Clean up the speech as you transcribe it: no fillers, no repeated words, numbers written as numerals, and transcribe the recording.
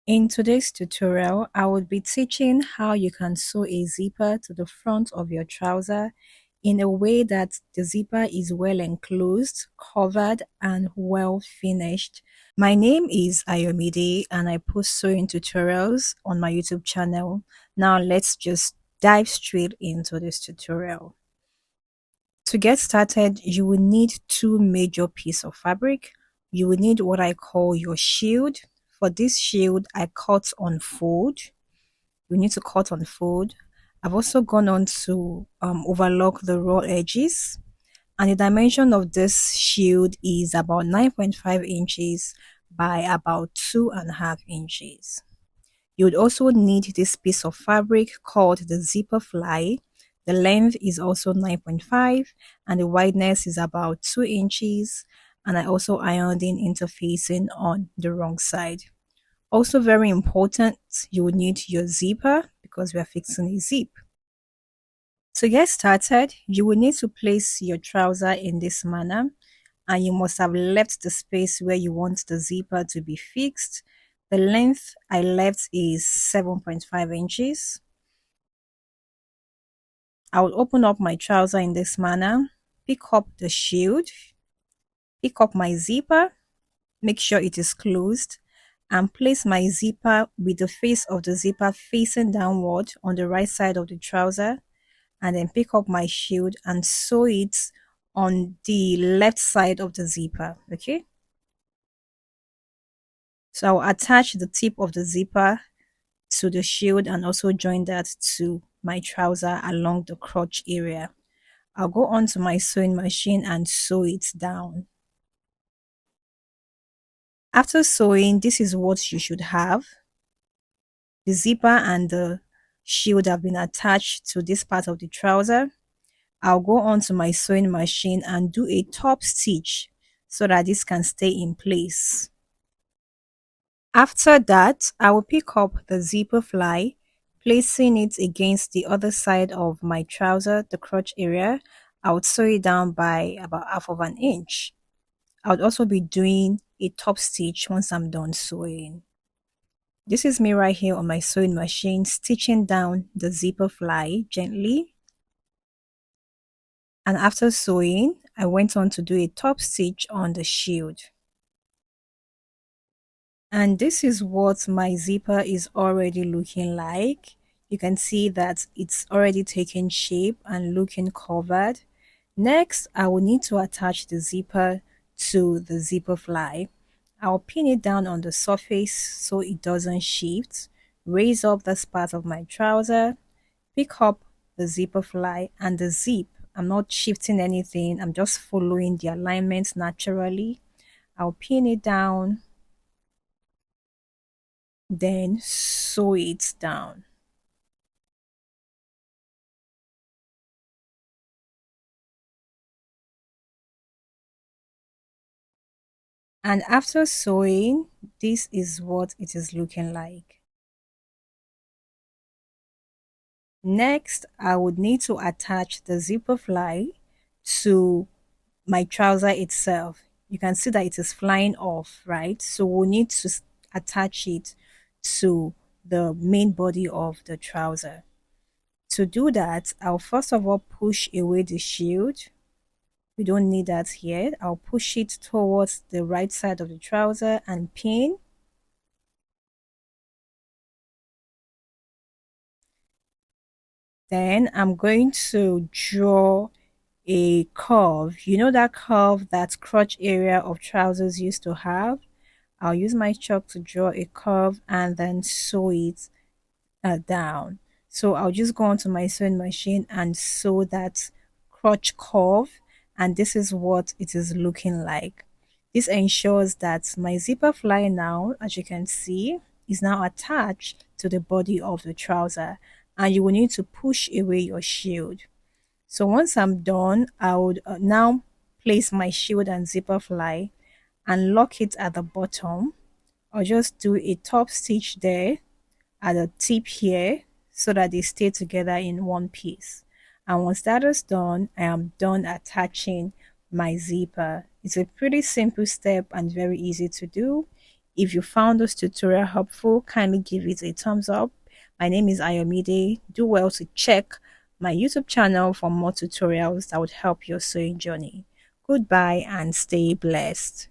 In today's tutorial, I will be teaching how you can sew a zipper to the front of your trouser in a way that the zipper is well enclosed, covered, and well finished. My name is Ayomide and I post sewing tutorials on my YouTube channel. Now let's just dive straight into this tutorial. To get started, you will need two major pieces of fabric. You will need what I call your shield. For this shield, I cut on fold. You need to cut on fold. I've also gone on to overlock the raw edges. And the dimension of this shield is about 9.5 inches by about 2.5 inches. You would also need this piece of fabric called the zipper fly. The length is also 9.5 and the wideness is about 2 inches. And I also ironed in interfacing on the wrong side. Also very important, you will need your zipper because we are fixing a zip. To get started, you will need to place your trouser in this manner and you must have left the space where you want the zipper to be fixed. The length I left is 7.5 inches. I will open up my trouser in this manner, pick up the shield, pick up my zipper, make sure it is closed, and place my zipper with the face of the zipper facing downward on the right side of the trouser, and then pick up my shield and sew it on the left side of the zipper. Okay, so I'll attach the tip of the zipper to the shield and also join that to my trouser along the crotch area. I'll go onto my sewing machine and sew it down. After sewing, this is what you should have. The zipper and the shield have been attached to this part of the trouser. I'll go onto my sewing machine and do a top stitch so that this can stay in place. After that, I will pick up the zipper fly, placing it against the other side of my trouser, the crotch area. I would sew it down by about half of an inch. I would also be doing a top stitch once I'm done sewing. This is me right here on my sewing machine, stitching down the zipper fly gently. And after sewing, I went on to do a top stitch on the shield. And this is what my zipper is already looking like. You can see that it's already taken shape and looking covered. Next, I will need to attach the zipper to the zipper fly. I'll pin it down on the surface so it doesn't shift. Raise up this part of my trouser, pick up the zipper fly and the zip. I'm not shifting anything, I'm just following the alignment naturally. I'll pin it down, then sew it down. And after sewing, this is what it is looking like. Next, I would need to attach the zipper fly to my trouser itself. You can see that it is flying off, right? So we'll need to attach it to the main body of the trouser. To do that, I'll first of all push away the shield. We don't need that here. I'll push it towards the right side of the trouser and pin. Then I'm going to draw a curve. You know that curve that crotch area of trousers used to have? I'll use my chalk to draw a curve and then sew it down. So I'll just go onto my sewing machine and sew that crotch curve, and this is what it is looking like. This ensures that my zipper fly now, as you can see, is now attached to the body of the trouser, and you will need to push away your shield. So once I'm done, I would now place my shield and zipper fly and lock it at the bottom. I'll just do a top stitch there at the tip here so that they stay together in one piece. And once that is done, I am done attaching my zipper. It's a pretty simple step and very easy to do. If you found this tutorial helpful, kindly give it a thumbs up. My name is Ayomide. Do well to check my YouTube channel for more tutorials that would help your sewing journey. Goodbye and stay blessed.